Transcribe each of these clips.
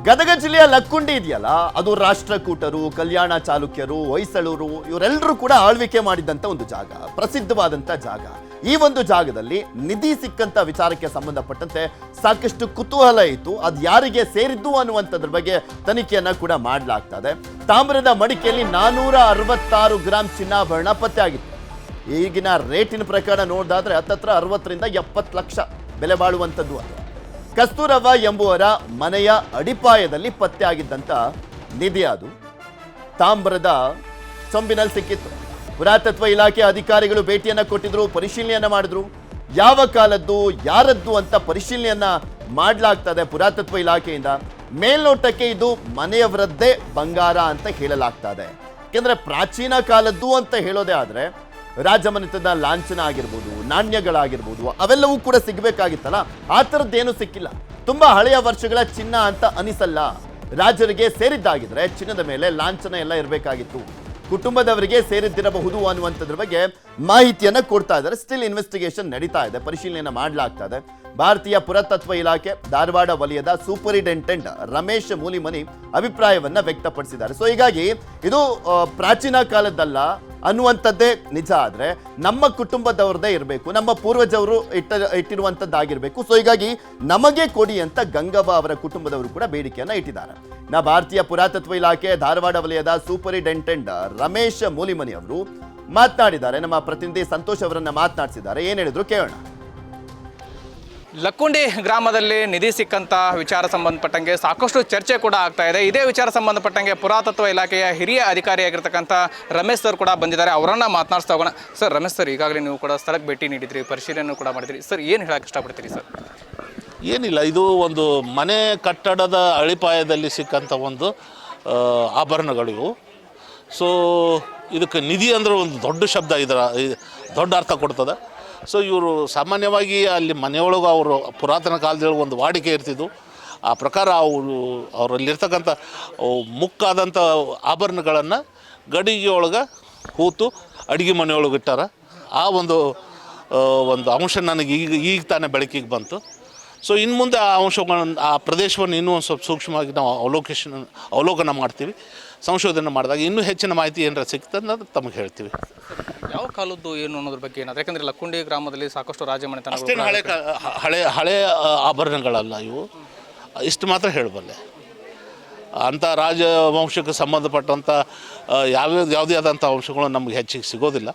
ಗದಗ ಜಿಲ್ಲೆಯ ಲಕ್ಕುಂಡಿ ಇದೆಯಲ್ಲ, ಅದು ರಾಷ್ಟ್ರಕೂಟರು, ಕಲ್ಯಾಣ ಚಾಲುಕ್ಯರು, ಹೊಯ್ಸಳರು ಇವರೆಲ್ಲರೂ ಕೂಡ ಆಳ್ವಿಕೆ ಮಾಡಿದಂತ ಒಂದು ಜಾಗ, ಪ್ರಸಿದ್ಧವಾದಂತ ಜಾಗ. ಈ ಒಂದು ಜಾಗದಲ್ಲಿ ನಿಧಿ ಸಿಕ್ಕಂತ ವಿಚಾರಕ್ಕೆ ಸಂಬಂಧಪಟ್ಟಂತೆ ಸಾಕಷ್ಟು ಕುತೂಹಲ ಇತ್ತು. ಅದು ಯಾರಿಗೆ ಸೇರಿದ್ದು ಅನ್ನುವಂಥದ್ರ ಬಗ್ಗೆ ತನಿಖೆಯನ್ನ ಕೂಡ ಮಾಡಲಾಗ್ತದೆ. ತಾಮ್ರದ ಮಡಿಕೆಯಲ್ಲಿ 466 ಗ್ರಾಂ ಚಿನ್ನಾಭರಣ ಪತ್ತೆ ಆಗಿತ್ತು. ಈಗಿನ ರೇಟಿನ ಪ್ರಕಾರ ನೋಡಿದಾದ್ರೆ ಹತ್ತತ್ರ 60ರಿಂದ 70 ಲಕ್ಷ ಬೆಲೆ ಬಾಳುವಂಥದ್ದು. ಅದು ಕಸ್ತೂರವ್ವ ಎಂಬುವರ ಮನೆಯ ಅಡಿಪಾಯದಲ್ಲಿ ಪತ್ತೆ ಆಗಿದ್ದಂಥ ನಿಧಿ ಅದು ತಾಮ್ರದ ಚೊಂಬಿನಲ್ಲಿ ಸಿಕ್ಕಿತ್ತು. ಪುರಾತತ್ವ ಇಲಾಖೆ ಅಧಿಕಾರಿಗಳು ಭೇಟಿಯನ್ನ ಕೊಟ್ಟಿದ್ರು, ಪರಿಶೀಲನೆಯನ್ನ ಮಾಡಿದ್ರು. ಯಾವ ಕಾಲದ್ದು ಯಾರದ್ದು ಅಂತ ಪರಿಶೀಲನೆಯನ್ನ ಮಾಡಲಾಗ್ತದೆ ಪುರಾತತ್ವ ಇಲಾಖೆಯಿಂದ. ಮೇಲ್ನೋಟಕ್ಕೆ ಇದು ಮನೆಯವರದ್ದೇ ಬಂಗಾರ ಅಂತ ಹೇಳಲಾಗ್ತದೆ. ಯಾಕೆಂದ್ರೆ ಪ್ರಾಚೀನ ಕಾಲದ್ದು ಅಂತ ಹೇಳೋದೇ ಆದ್ರೆ ರಾಜಮನೆತನದ ಲಾಂಛನ ಆಗಿರ್ಬೋದು, ನಾಣ್ಯಗಳಾಗಿರ್ಬೋದು, ಅವೆಲ್ಲವೂ ಕೂಡ ಸಿಗಬೇಕಾಗಿತ್ತಲ್ಲ. ಆ ಥರದ್ದೇನು ಸಿಕ್ಕಿಲ್ಲ. ತುಂಬಾ ಹಳೆಯ ವರ್ಷಗಳ ಚಿನ್ನ ಅಂತ ಅನಿಸಲ್ಲ. ರಾಜರಿಗೆ ಸೇರಿದ್ದಾಗಿದ್ರೆ ಚಿನ್ನದ ಮೇಲೆ ಲಾಂಛನ ಎಲ್ಲ ಇರಬೇಕಾಗಿತ್ತು. ಕುಟುಂಬದವರಿಗೆ ಸೇರಿದ್ದಿರಬಹುದು ಅನ್ನುವಂಥದ್ರ ಬಗ್ಗೆ ಮಾಹಿತಿಯನ್ನ ಕೊಡ್ತಾ ಇದ್ದಾರೆ. ಸ್ಟಿಲ್ ಇನ್ವೆಸ್ಟಿಗೇಷನ್ ನಡೀತಾ ಇದೆ, ಪರಿಶೀಲನೆಯನ್ನ ಮಾಡಲಾಗ್ತಾ ಇದೆ. ಭಾರತೀಯ ಪುರಾತತ್ವ ಇಲಾಖೆ ಧಾರವಾಡ ವಲಯದ ಸೂಪರಿಂಟೆಂಡೆಂಟ್ ರಮೇಶ್ ಮೂಲಿಮನಿ ಅಭಿಪ್ರಾಯವನ್ನ ವ್ಯಕ್ತಪಡಿಸಿದ್ದಾರೆ. ಸೊ ಹೀಗಾಗಿ ಇದು ಪ್ರಾಚೀನ ಕಾಲದ್ದಲ್ಲ ಅನ್ನುವಂಥದ್ದೇ ನಿಜ ಆದ್ರೆ ನಮ್ಮ ಕುಟುಂಬದವ್ರದ್ದೇ ಇರಬೇಕು, ನಮ್ಮ ಪೂರ್ವಜವರು ಇಟ್ಟಿರುವಂಥದ್ದಾಗಿರ್ಬೇಕು. ಸೊ ಹೀಗಾಗಿ ನಮಗೆ ಕೊಡಿ ಅಂತ ಗಂಗವ್ವ ಅವರ ಕುಟುಂಬದವರು ಕೂಡ ಬೇಡಿಕೆಯನ್ನ ಇಟ್ಟಿದ್ದಾರೆ. ಭಾರತೀಯ ಪುರಾತತ್ವ ಇಲಾಖೆ ಧಾರವಾಡ ವಲಯದ ಸೂಪರಿಂಟೆಂಡೆಂಟ್ ರಮೇಶ್ ಮೂಲಿಮನಿ ಅವರು ಮಾತನಾಡಿದ್ದಾರೆ. ನಮ್ಮ ಪ್ರತಿನಿಧಿ ಸಂತೋಷ್ ಅವರನ್ನ ಮಾತನಾಡಿಸಿದ್ದಾರೆ. ಏನ್ ಹೇಳಿದ್ರು ಕೇಳೋಣ. ಲಕ್ಕುಂಡಿ ಗ್ರಾಮದಲ್ಲಿ ನಿಧಿ ಸಿಕ್ಕಂತ ವಿಚಾರ ಸಂಬಂಧಪಟ್ಟಂಗೆ ಸಾಕಷ್ಟು ಚರ್ಚೆ ಕೂಡ ಆಗ್ತಾ ಇದೆ. ಇದೇ ವಿಚಾರ ಸಂಬಂಧಪಟ್ಟಂಗೆ ಪುರಾತತ್ವ ಇಲಾಖೆಯ ಹಿರಿಯ ಅಧಿಕಾರಿಯಾಗಿರ್ತಕ್ಕಂಥ ರಮೇಶ್ ಸರ್ ಕೂಡ ಬಂದಿದ್ದಾರೆ. ಅವರನ್ನ ಮಾತನಾಡಿಸ್ತಾ ಹೋಗೋಣ. ಸರ್, ರಮೇಶ್ ಸರ್, ಈಗಾಗಲೇ ನೀವು ಕೂಡ ಸ್ಥಳಕ್ಕೆ ಭೇಟಿ ನೀಡಿದ್ರಿ, ಪರಿಶೀಲನೆ ಕೂಡ ಮಾಡಿದ್ರಿ. ಸರ್, ಏನು ಹೇಳಕ್ಕೆ ಇಷ್ಟಪಡ್ತೀರಿ ಸರ್? ಏನಿಲ್ಲ, ಇದು ಒಂದು ಮನೆ ಕಟ್ಟಡದ ಅಡಿಪಾಯದಲ್ಲಿ ಸಿಕ್ಕಂಥ ಒಂದು ಆಭರಣಗಳು. ಸೊ ಇದಕ್ಕೆ ನಿಧಿ ಅಂದರೆ ಒಂದು ದೊಡ್ಡ ಶಬ್ದ, ಇದರ ದೊಡ್ಡ ಅರ್ಥ ಕೊಡ್ತದೆ. ಸೊ ಇವರು ಸಾಮಾನ್ಯವಾಗಿ ಅಲ್ಲಿ ಮನೆಯೊಳಗೆ ಅವರು ಪುರಾತನ ಕಾಲದಲ್ಲಿ ಒಂದು ವಾಡಿಕೆ ಇರ್ತಿದ್ದು. ಆ ಪ್ರಕಾರ ಅವರಲ್ಲಿರ್ತಕ್ಕಂಥ ಮುಕ್ಕಾದಂಥ ಆಭರಣಗಳನ್ನು ಗಡಿಗೆ ಒಳಗೆ ಹೂತು ಅಡುಗೆ ಮನೆಯೊಳಗೆ ಇಟ್ಟಾರ. ಆ ಒಂದು ಅಂಶ ನನಗೆ ಈಗ ತಾನೇ ಬೆಳಕಿಗೆ ಬಂತು. ಸೊ ಇನ್ನು ಮುಂದೆ ಆ ಅಂಶಗಳನ್ನು, ಆ ಪ್ರದೇಶವನ್ನು ಇನ್ನೂ ಒಂದು ಸ್ವಲ್ಪ ಸೂಕ್ಷ್ಮವಾಗಿ ನಾವು ಅವಲೋಕನ ಮಾಡ್ತೀವಿ. ಸಂಶೋಧನೆ ಮಾಡಿದಾಗ ಇನ್ನೂ ಹೆಚ್ಚಿನ ಮಾಹಿತಿ ಏನಾರ ಸಿಗ್ತದೆ ಅನ್ನೋದು ತಮಗೆ ಹೇಳ್ತೀವಿ. ಯಾವ ಕಾಲದ್ದು ಏನು ಅನ್ನೋದ್ರ ಬಗ್ಗೆ ಏನಾದ್ರು, ಯಾಕಂದರೆ ಲಕ್ಕುಂಡಿ ಗ್ರಾಮದಲ್ಲಿ ಸಾಕಷ್ಟು ರಾಜಮನೆತನ ಅಷ್ಟೇನು ಹಳೆ ಆಭರಣಗಳಲ್ಲ ಇವು, ಇಷ್ಟು ಮಾತ್ರ ಹೇಳಬಲ್ಲೆ. ಅಂಥ ರಾಜವಂಶಕ್ಕೆ ಸಂಬಂಧಪಟ್ಟಂಥ ಯಾವುದೇ ಆದಂಥ ಅಂಶಗಳು ನಮಗೆ ಹೆಚ್ಚಿಗೆ ಸಿಗೋದಿಲ್ಲ.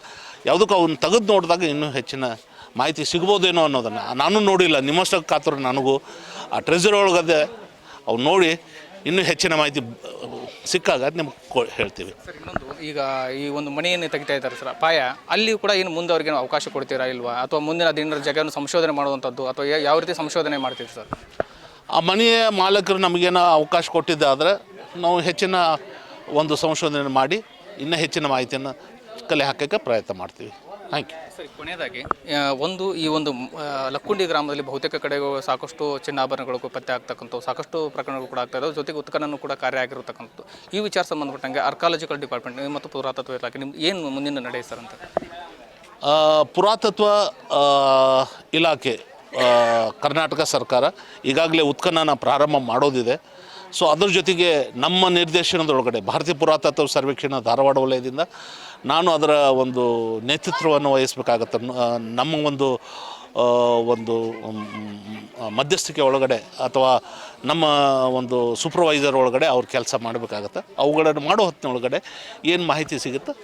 ಯಾವುದಕ್ಕೂ ಅವನ್ನ ತೆಗೆದು ನೋಡಿದಾಗ ಇನ್ನೂ ಹೆಚ್ಚಿನ ಮಾಹಿತಿ ಸಿಗ್ಬೋದೇನೋ ಅನ್ನೋದನ್ನು ನಾನು ನೋಡಿಲ್ಲ. ನಿಮ್ಮಷ್ಟು ಕಾತುರ ನನಗೂ ಆ ಟ್ರೆಜರ್ ಒಳಗದೆ ಅವು ನೋಡಿ ಇನ್ನೂ ಹೆಚ್ಚಿನ ಮಾಹಿತಿ ಸಿಕ್ಕಾಗ ನಿಮ್ಗೆ ಹೇಳ್ತೀವಿ. ಸರ್, ಇನ್ನೊಂದು, ಈಗ ಈ ಒಂದು ಮನೆಯನ್ನು ತೆಗಿತಾ ಇದ್ದಾರೆ ಸರ್, ಅಪಾಯ, ಅಲ್ಲಿ ಕೂಡ ಏನು ಮುಂದೆ ಅವ್ರಿಗೆ ಅವಕಾಶ ಕೊಡ್ತೀರಾ ಇಲ್ವಾ, ಅಥವಾ ಮುಂದಿನ ದಿನ ಜಾಗವನ್ನು ಸಂಶೋಧನೆ ಮಾಡುವಂಥದ್ದು, ಅಥವಾ ಯಾವ ರೀತಿ ಸಂಶೋಧನೆ ಮಾಡ್ತೀವಿ ಸರ್? ಆ ಮನೆಯ ಮಾಲಕರು ನಮಗೇನೋ ಅವಕಾಶ ಕೊಟ್ಟಿದ್ದಾದರೆ ನಾವು ಹೆಚ್ಚಿನ ಒಂದು ಸಂಶೋಧನೆ ಮಾಡಿ ಇನ್ನೂ ಹೆಚ್ಚಿನ ಮಾಹಿತಿಯನ್ನು ಕಲೆ ಹಾಕೋಕ್ಕೆ ಪ್ರಯತ್ನ ಮಾಡ್ತೀವಿ. Thank you. ಸರಿ, ಕೊನೆಯದಾಗಿ ಈ ಒಂದು ಲಕ್ಕುಂಡಿ ಗ್ರಾಮದಲ್ಲಿ ಬಹುತೇಕ ಕಡೆಗೂ ಸಾಕಷ್ಟು ಚಿನ್ನಾಭರಣಗಳು ಪತ್ತೆ ಆಗ್ತಕ್ಕಂಥದ್ದು, ಸಾಕಷ್ಟು ಪ್ರಕರಣಗಳು ಕೂಡ ಆಗ್ತಾ ಇದ್ದಾವೆ. ಜೊತೆಗೆ ಉತ್ಖನನೂ ಕೂಡ ಕಾರ್ಯ ಆಗಿರತಕ್ಕಂಥದ್ದು. ಈ ವಿಚಾರ ಸಂಬಂಧಪಟ್ಟಂಗೆ ಆರ್ಕಾಲಜಿಕಲ್ ಡಿಪಾರ್ಟ್ಮೆಂಟ್ ಮತ್ತು ಪುರಾತತ್ವ ಇಲಾಖೆ ನಿಮ್ಗೆ ಏನು ಮುಂದಿನ ನಡೆ ಸರ್ ಅಂತ? ಪುರಾತತ್ವ ಇಲಾಖೆ, ಕರ್ನಾಟಕ ಸರ್ಕಾರ ಈಗಾಗಲೇ ಉತ್ಖನನ ಪ್ರಾರಂಭ ಮಾಡೋದಿದೆ. ಸೊ ಅದ್ರ ಜೊತೆಗೆ ನಮ್ಮ ನಿರ್ದೇಶನದೊಳಗಡೆ ಭಾರತೀಯ ಪುರಾತತ್ವ ಸರ್ವೇಕ್ಷಣಾ ಧಾರವಾಡ ವಲಯದಿಂದ ನಾನು ಅದರ ಒಂದು ನೇತೃತ್ವವನ್ನು ವಹಿಸಬೇಕಾಗತ್ತೆ. ನಮ್ಮ ಒಂದು ಮಧ್ಯಸ್ಥಿಕೆ ಒಳಗಡೆ ಅಥವಾ ನಮ್ಮ ಒಂದು ಸೂಪರ್ವೈಸರ್ ಒಳಗಡೆ ಅವ್ರು ಕೆಲಸ ಮಾಡಬೇಕಾಗತ್ತೆ. ಅವುಗಳನ್ನು ಮಾಡೋ ಹೊತ್ತಿನೊಳಗಡೆ ಏನು ಮಾಹಿತಿ ಸಿಗುತ್ತೆ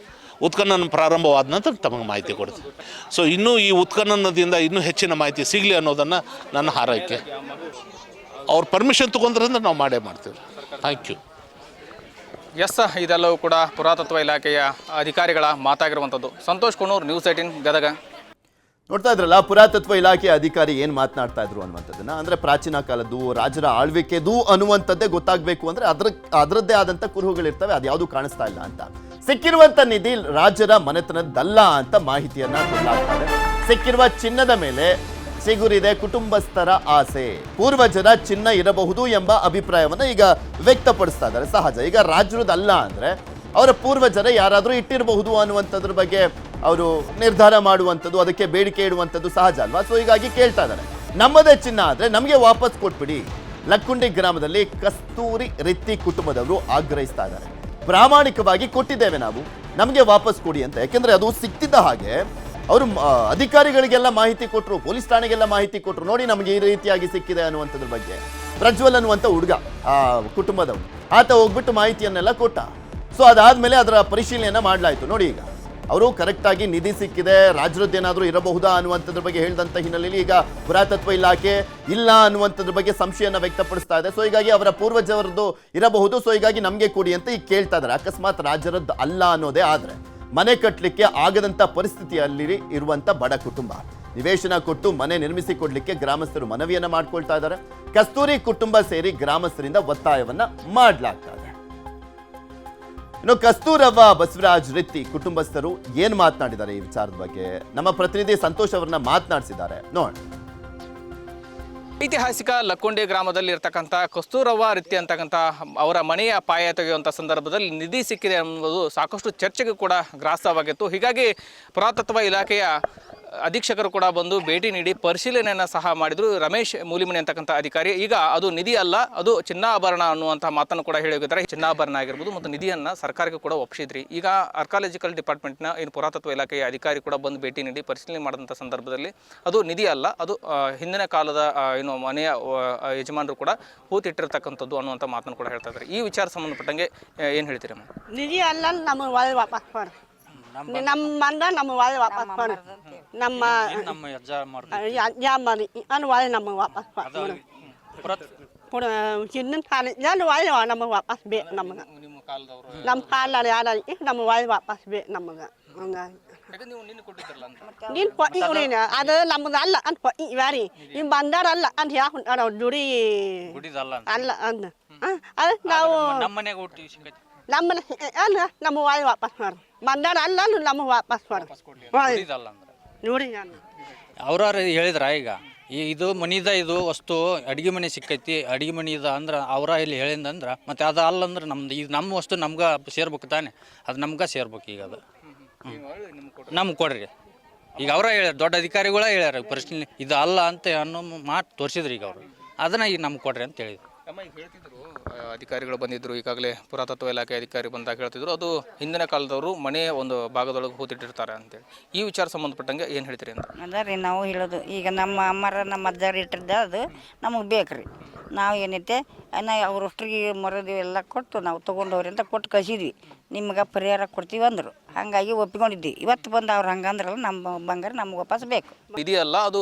ಉತ್ಖನನ ಪ್ರಾರಂಭವಾದ ನಂತರ ತಮಗೆ ಮಾಹಿತಿ ಕೊಡ್ತೀವಿ. ಸೊ ಇನ್ನೂ ಈ ಉತ್ಖನನದಿಂದ ಇನ್ನೂ ಹೆಚ್ಚಿನ ಮಾಹಿತಿ ಸಿಗಲಿ ಅನ್ನೋದನ್ನು ನನ್ನ ಹಾರೈಕೆ. ಅವ್ರ ಪರ್ಮಿಷನ್ ತೊಗೊಂಡ್ರಿಂದ ನಾವು ಮಾಡೇ ಮಾಡ್ತೀವಿ. Thank you. ಎಸ್, ಇದೆಲ್ಲವೂ ಕೂಡ ಪುರಾತತ್ವ ಇಲಾಖೆಯ ಅಧಿಕಾರಿಗಳ ಮಾತಾಗಿರುವಂಥದ್ದು. ಸಂತೋಷ್ ಕುಣೂರ್, ನ್ಯೂಸ್ 18 ಗದಗ. ನೋಡ್ತಾ ಇದ್ರಲ್ಲ ಪುರಾತತ್ವ ಇಲಾಖೆ ಅಧಿಕಾರಿ ಏನ್ ಮಾತನಾಡ್ತಾ ಇದ್ರು ಅನ್ನುವಂಥದ್ದನ್ನ. ಅಂದ್ರೆ ಪ್ರಾಚೀನ ಕಾಲದ್ದು, ರಾಜರ ಆಳ್ವಿಕೆದು ಅನ್ನುವಂಥದ್ದೇ ಗೊತ್ತಾಗಬೇಕು ಅಂದ್ರೆ ಅದರದ್ದೇ ಆದಂತ ಕುರುಹುಗಳಿರ್ತವೆ, ಅದ್ಯಾವುದು ಕಾಣಿಸ್ತಾ ಇಲ್ಲ ಅಂತ. ಸಿಕ್ಕಿರುವಂತ ನಿಧಿ ರಾಜರ ಮನೆತನದ್ದಲ್ಲ ಅಂತ ಮಾಹಿತಿಯನ್ನ ಕೊಡಲಾಗ್ತದೆ. ಸಿಕ್ಕಿರುವ ಚಿನ್ನದ ಮೇಲೆ ಸಿಗುರಿದೆ ಕುಟುಂಬಸ್ಥರ ಆಸೆ, ಪೂರ್ವಜರ ಚಿನ್ನ ಇರಬಹುದು ಎಂಬ ಅಭಿಪ್ರಾಯವನ್ನ ಈಗ ವ್ಯಕ್ತಪಡಿಸ್ತಾ ಇದ್ದಾರೆ. ಸಹಜ, ಈಗ ರಾಜರದಲ್ಲ ಅಂದ್ರೆ ಅವರ ಪೂರ್ವಜರ ಯಾರಾದರೂ ಇಟ್ಟಿರಬಹುದು ಅನ್ನುವಂಥದ್ರ ಬಗ್ಗೆ ಅವರು ನಿರ್ಧಾರ ಮಾಡುವಂಥದ್ದು, ಅದಕ್ಕೆ ಬೇಡಿಕೆ ಇಡುವಂಥದ್ದು ಸಹಜ ಅಲ್ವಾ? ಸೊ ಹೀಗಾಗಿ ಕೇಳ್ತಾ ಇದ್ದಾರೆ, ನಮ್ಮದೇ ಚಿನ್ನ ಆದರೆ ನಮಗೆ ವಾಪಸ್ ಕೊಟ್ಬಿಡಿ, ಲಕ್ಕುಂಡಿ ಗ್ರಾಮದಲ್ಲಿ ಕಸ್ತೂರಿ ರಿತ್ತಿ ಕುಟುಂಬದವರು ಆಗ್ರಹಿಸ್ತಾ ಇದ್ದಾರೆ. ಪ್ರಾಮಾಣಿಕವಾಗಿ ಕೊಟ್ಟಿದ್ದೇವೆ ನಾವು, ನಮಗೆ ವಾಪಸ್ ಕೊಡಿ ಅಂತ. ಯಾಕೆಂದ್ರೆ ಅದು ಸಿಕ್ತಿದ್ದ ಹಾಗೆ ಅವರು ಅಧಿಕಾರಿಗಳಿಗೆಲ್ಲ ಮಾಹಿತಿ ಕೊಟ್ಟರು, ಪೊಲೀಸ್ ಠಾಣೆಗೆಲ್ಲ ಮಾಹಿತಿ ಕೊಟ್ಟರು, ನೋಡಿ ನಮಗೆ ಈ ರೀತಿಯಾಗಿ ಸಿಕ್ಕಿದೆ ಅನ್ನುವಂಥದ್ರ ಬಗ್ಗೆ. ಪ್ರಜ್ವಲ್ ಅನ್ನುವಂಥ ಹುಡುಗ ಆ ಕುಟುಂಬದವನು, ಆತ ಹೋಗ್ಬಿಟ್ಟು ಮಾಹಿತಿಯನ್ನೆಲ್ಲ ಕೊಟ್ಟ. ಸೊ ಅದಾದ್ಮೇಲೆ ಅದರ ಪರಿಶೀಲನೆಯನ್ನ ಮಾಡಲಾಯಿತು. ನೋಡಿ ಈಗ ಅವರು ಕರೆಕ್ಟಾಗಿ ನಿಧಿ ಸಿಕ್ಕಿದೆ, ರಾಜ್ಯದ್ದೇನಾದರೂ ಇರಬಹುದಾ ಅನ್ನುವಂಥದ್ರ ಬಗ್ಗೆ ಹೇಳಿದಂಥ ಹಿನ್ನೆಲೆಯಲ್ಲಿ ಈಗ ಪುರಾತತ್ವ ಇಲಾಖೆ ಇಲ್ಲ ಅನ್ನುವಂಥದ್ರ ಬಗ್ಗೆ ಸಂಶಯನ ವ್ಯಕ್ತಪಡಿಸ್ತಾ ಇದೆ. ಸೊ ಹೀಗಾಗಿ ಅವರ ಪೂರ್ವಜರದ್ದು ಇರಬಹುದು, ಸೊ ಹೀಗಾಗಿ ನಮಗೆ ಕೊಡಿ ಅಂತ ಈಗ ಕೇಳ್ತಾ ಇದ್ದಾರೆ. ಅಕಸ್ಮಾತ್ ರಾಜರದ್ದು ಅಲ್ಲ ಅನ್ನೋದೇ ಆದರೆ ಮನೆ ಕಟ್ಟಲಿಕ್ಕೆ ಆಗದಂಥ ಪರಿಸ್ಥಿತಿಯಲ್ಲಿ ಇರುವಂಥ ಬಡ ಕುಟುಂಬ, ನಿವೇಶನ ಕೊಟ್ಟು ಮನೆ ನಿರ್ಮಿಸಿ ಕೊಡ್ಲಿಕ್ಕೆ ಗ್ರಾಮಸ್ಥರು ಮನವಿಯನ್ನ ಮಾಡ್ಕೊಳ್ತಾ ಇದ್ದಾರೆ. ಕಸ್ತೂರಿ ಕುಟುಂಬ ಸೇರಿ ಗ್ರಾಮಸ್ಥರಿಂದ ಒತ್ತಾಯವನ್ನ ಮಾಡಲಾಗ್ತಾ ಇದೆ. ಇನ್ನು ಕಸ್ತೂರವ್ವ ಬಸವರಾಜ್ ರಿತ್ತಿ ಕುಟುಂಬಸ್ಥರು ಏನ್ ಮಾತನಾಡಿದ್ದಾರೆ ಈ ವಿಚಾರದ ಬಗ್ಗೆ ನಮ್ಮ ಪ್ರತಿನಿಧಿ ಸಂತೋಷ್ ಅವರನ್ನ ಮಾತನಾಡಿಸಿದ್ದಾರೆ ನೋಡಿ. ಐತಿಹಾಸಿಕ ಲಕ್ಕುಂಡಿ ಗ್ರಾಮದಲ್ಲಿ ಇರ್ತಕ್ಕಂಥ ಕಸ್ತೂರವ್ವ ರಿತ್ತಿ ಅಂತಕ್ಕಂಥ ಅವರ ಮನೆಯ ಪಾಯ ತೆಗೆಯುವಂಥ ಸಂದರ್ಭದಲ್ಲಿ ನಿಧಿ ಸಿಕ್ಕಿದೆ ಎಂಬುದು ಸಾಕಷ್ಟು ಚರ್ಚೆಗೆ ಕೂಡ ಗ್ರಾಸವಾಗಿತ್ತು. ಹೀಗಾಗಿ ಪುರಾತತ್ವ ಇಲಾಖೆಯ ಅಧೀಕ್ಷಕರು ಕೂಡ ಬಂದು ಭೇಟಿ ನೀಡಿ ಪರಿಶೀಲನೆಯನ್ನು ಸಹ ಮಾಡಿದ್ರು. ರಮೇಶ್ ಮೂಲಿಮನಿ ಅಂತಕ್ಕಂಥ ಅಧಿಕಾರಿ ಈಗ ಅದು ನಿಧಿ ಅಲ್ಲ, ಅದು ಚಿನ್ನಾಭರಣ ಅನ್ನುವಂಥ ಮಾತನ್ನು ಕೂಡ ಹೇಳಿ ಹೋಗಿದ್ದಾರೆ. ಚಿನ್ನಾಭರಣ ಆಗಿರ್ಬೋದು ಮತ್ತು ನಿಧಿಯನ್ನು ಸರ್ಕಾರಕ್ಕೆ ಕೂಡ ಒಪ್ಪಿಸಿದ್ರಿ. ಈಗ ಆರ್ಕಾಲಜಿಕಲ್ ಡಿಪಾರ್ಟ್ಮೆಂಟ್ನ ಏನು ಪುರಾತತ್ವ ಇಲಾಖೆಯ ಅಧಿಕಾರಿ ಕೂಡ ಬಂದು ಭೇಟಿ ನೀಡಿ ಪರಿಶೀಲನೆ ಮಾಡಿದಂಥ ಸಂದರ್ಭದಲ್ಲಿ ಅದು ನಿಧಿ ಅಲ್ಲ, ಅದು ಹಿಂದಿನ ಕಾಲದ ಏನು ಮನೆಯ ಯಜಮಾನರು ಕೂಡ ಹೂತಿಟ್ಟಿರ್ತಕ್ಕಂಥದ್ದು ಅನ್ನುವಂಥ ಮಾತನ್ನು ಕೂಡ ಹೇಳ್ತಾ ಇದ್ದಾರೆ. ಈ ವಿಚಾರ ಸಂಬಂಧಪಟ್ಟಂಗೆ ಏನು ಹೇಳ್ತೀರಮ್ಮ? ನಿಧಿ ಅಲ್ಲ, ನಮಗೆ ಒಳ್ಳೆ ವಾಪಸ್ ಮಾಡಿ, ನಮ್ಮ ಮಂದ ನಮ್ಮ ಒಳ್ಳೆ ವಾಪಸ್ ಮಾಡಿ, ನಮ್ಮ ಅಜ್ಜ ಮರಿ ಅನ್ನು ಒಳ್ಳೆ ನಮಗೆ ವಾಪಸ್ ಮಾಡಿ, ಹಿಂದಿನ ಕಾಲ ಒಳ್ಳೆ ನಮಗೆ ವಾಪಸ್ ಬೇಕು. ನಮಗೆ ನಮ್ಮ ಕಾಲ ಯಾರ ನಮಗೆ ಒಳ್ಳೆ ವಾಪಸ್ ಬೇಕು ನಮಗೆ. ಹಂಗಾಗಿ ನೀನು ಕೊಟ್ಟಿವ್ರಿ, ಅದು ನಮ್ದು ಅಲ್ಲ ಅಂತ ಕೊಟ್ಟಿವ್ಯಾರಿ, ನಿಮ್ಮ ಬಂದಾರ ಅಲ್ಲ ಅಂತ ಹೇಳ್ಕೊಂಡ ದುಡಿ ಅಲ್ಲ ಅಂದ ಅದು ನಾವು ನಮ್ಮನ್ನ ಅಲ್ಲ ನಮ್ಮ ವಾಯ್ ವಾಪಸ್ ಮಾಡಿ ಬಂದಾರ ಅಲ್ಲ ನಮಗೆ ವಾಪಸ್ ಮಾಡಿ ನೋಡಿ. ಅವ್ರಾರು ಹೇಳಿದ್ರ ಈಗ ಇದು ಮನಿದ ಇದು ವಸ್ತು ಅಡಿಗೆ ಮನೆ ಸಿಕ್ಕೈತಿ, ಅಡಿಗೆ ಮನೆ ಇದೆ ಅಂದ್ರೆ ಅವರ ಇಲ್ಲಿ ಹೇಳಿದಂದ್ರೆ ಮತ್ತೆ ಅದು ಅಲ್ಲಂದ್ರೆ ನಮ್ದು ಈಗ ನಮ್ಮ ವಸ್ತು ನಮ್ಗೆ ಸೇರ್ಬೇಕು ತಾನೆ, ಅದು ನಮ್ಗೆ ಸೇರ್ಬೇಕು. ಈಗ ಅದು ನಮ್ಗೆ ಕೊಡ್ರಿ. ಈಗ ಅವರ ಹೇಳ್ಯಾರ, ದೊಡ್ಡ ಅಧಿಕಾರಿಗಳ ಹೇಳ್ಯಾರ ಪರಿಶೀಲನೆ ಇದು ಅಲ್ಲ ಅಂತ ಅನ್ನೋ ಮಾತು ತೋರಿಸಿದ್ರಿ. ಈಗ ಅವರು ಅದನ್ನ ಈಗ ನಮ್ಗೆ ಕೊಡ್ರಿ ಅಂತ ಹೇಳಿದ್ರು. ಹೇಳ್ತಿದ್ರು ಅಧಿಕಾರಿಗಳು ಬಂದಿದ್ರು, ಈಗಾಗಲೇ ಪುರಾತತ್ವ ಇಲಾಖೆ ಅಧಿಕಾರಿ ಬಂದಾಗ ಹೇಳ್ತಿದ್ರು ಅದು ಹಿಂದಿನ ಕಾಲದವರು ಮನೆಯ ಒಂದು ಭಾಗದೊಳಗೆ ಹೂತಿಟ್ಟಿರ್ತಾರೆ ಅಂತೇಳಿ. ಈ ವಿಚಾರ ಸಂಬಂಧಪಟ್ಟಂಗೆ ಏನು ಹೇಳ್ತೀರಿ ಅಂತ? ಅದ ರೀ ನಾವು ಹೇಳೋದು, ಈಗ ನಮ್ಮ ಅಮ್ಮರ ನಮ್ಮ ಅಜ್ಜಾರು ಇಟ್ಟಿದ್ದ ಅದು ನಮಗೆ ಬೇಕು ರೀ. ನಾವು ಏನೈತೆ ಅವ್ರಷ್ಟ್ರಿಗೆ ಮರದಿ ಎಲ್ಲ ಕೊಟ್ಟು ನಾವು ತೊಗೊಂಡವ್ರಿ ಅಂತ ಕೊಟ್ಟು ಕಳಿಸಿದ್ವಿ, ನಿಮ್ಗೆ ಪರಿಹಾರ ಕೊಡ್ತೀವಿ ಅಂದರು. ಹಾಗಾಗಿ ಒಪ್ಪಿಕೊಂಡಿದ್ವಿ. ಇವತ್ತು ಬಂದು ಅವ್ರು ಹಂಗಂದ್ರಲ್ಲ ನಮ್ಮ ಬಂಗಾರ ನಮ್ಗೆ ವಾಪಸ್ ಬೇಕು. ಇದೆಯಲ್ಲ ಅದು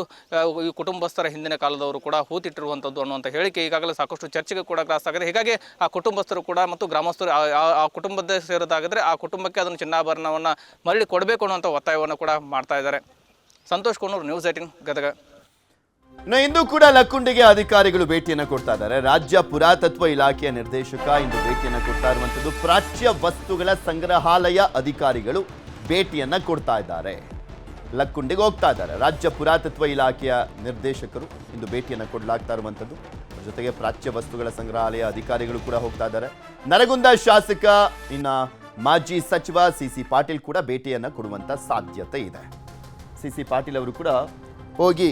ಈ ಕುಟುಂಬಸ್ಥರ ಹಿಂದಿನ ಕಾಲದವರು ಕೂಡ ಹೂತಿಟ್ಟಿರುವಂಥದ್ದು ಅನ್ನುವಂಥ ಹೇಳಿಕೆ ಈಗಾಗಲೇ ಸಾಕಷ್ಟು ಚರ್ಚೆಗೆ ಕೂಡ ಗ್ರಾಸ ಆಗಿದೆ. ಹೀಗಾಗಿ ಆ ಕುಟುಂಬಸ್ಥರು ಕೂಡ ಮತ್ತು ಗ್ರಾಮಸ್ಥರು ಆ ಕುಟುಂಬದ ಸೇರೋದಾಗಿದ್ರೆ ಆ ಕುಟುಂಬಕ್ಕೆ ಅದನ್ನು ಚಿನ್ನಾಭರಣವನ್ನು ಮರಳಿ ಕೊಡಬೇಕು ಅನ್ನುವಂಥ ಒತ್ತಾಯವನ್ನು ಕೂಡ ಮಾಡ್ತಾ ಇದ್ದಾರೆ. ಸಂತೋಷ್ ಕೋನೂರು, ನ್ಯೂಸ್ 18 ಗದಗ. ಇಂದು ಕೂಡ ಲಕ್ಕುಂಡಿಗೆ ಅಧಿಕಾರಿಗಳು ಭೇಟಿಯನ್ನು ಕೊಡ್ತಾ ಇದ್ದಾರೆ. ರಾಜ್ಯ ಪುರಾತತ್ವ ಇಲಾಖೆಯ ನಿರ್ದೇಶಕ ಇಂದು ಭೇಟಿಯನ್ನು ಕೊಡ್ತಾ ಇರುವಂಥದ್ದು. ಪ್ರಾಚ್ಯ ವಸ್ತುಗಳ ಸಂಗ್ರಹಾಲಯ ಅಧಿಕಾರಿಗಳು ಭೇಟಿಯನ್ನ ಕೊಡ್ತಾ ಇದ್ದಾರೆ, ಲಕ್ಕುಂಡಿಗೆ ಹೋಗ್ತಾ ಇದ್ದಾರೆ. ರಾಜ್ಯ ಪುರಾತತ್ವ ಇಲಾಖೆಯ ನಿರ್ದೇಶಕರು ಇಂದು ಭೇಟಿಯನ್ನು ಕೊಡಲಾಗ್ತಾ ಇರುವಂಥದ್ದು. ಜೊತೆಗೆ ಪ್ರಾಚ್ಯ ವಸ್ತುಗಳ ಸಂಗ್ರಹಾಲಯ ಅಧಿಕಾರಿಗಳು ಕೂಡ ಹೋಗ್ತಾ ಇದ್ದಾರೆ. ನರಗುಂದ ಶಾಸಕ ಮಾಜಿ ಸಚಿವ ಸಿ ಪಾಟೀಲ್ ಕೂಡ ಭೇಟಿಯನ್ನು ಕೊಡುವಂತ ಸಾಧ್ಯತೆ ಇದೆ. ಸಿ ಪಾಟೀಲ್ ಅವರು ಕೂಡ ಹೋಗಿ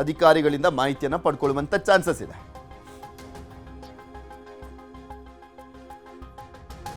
ಅಧಿಕಾರಿಗಳಿಂದ ಮಾಹಿತಿಯನ್ನು ಪಡ್ಕೊಳ್ಳುವಂತ ಚಾನ್ಸಸ್ ಇದೆ.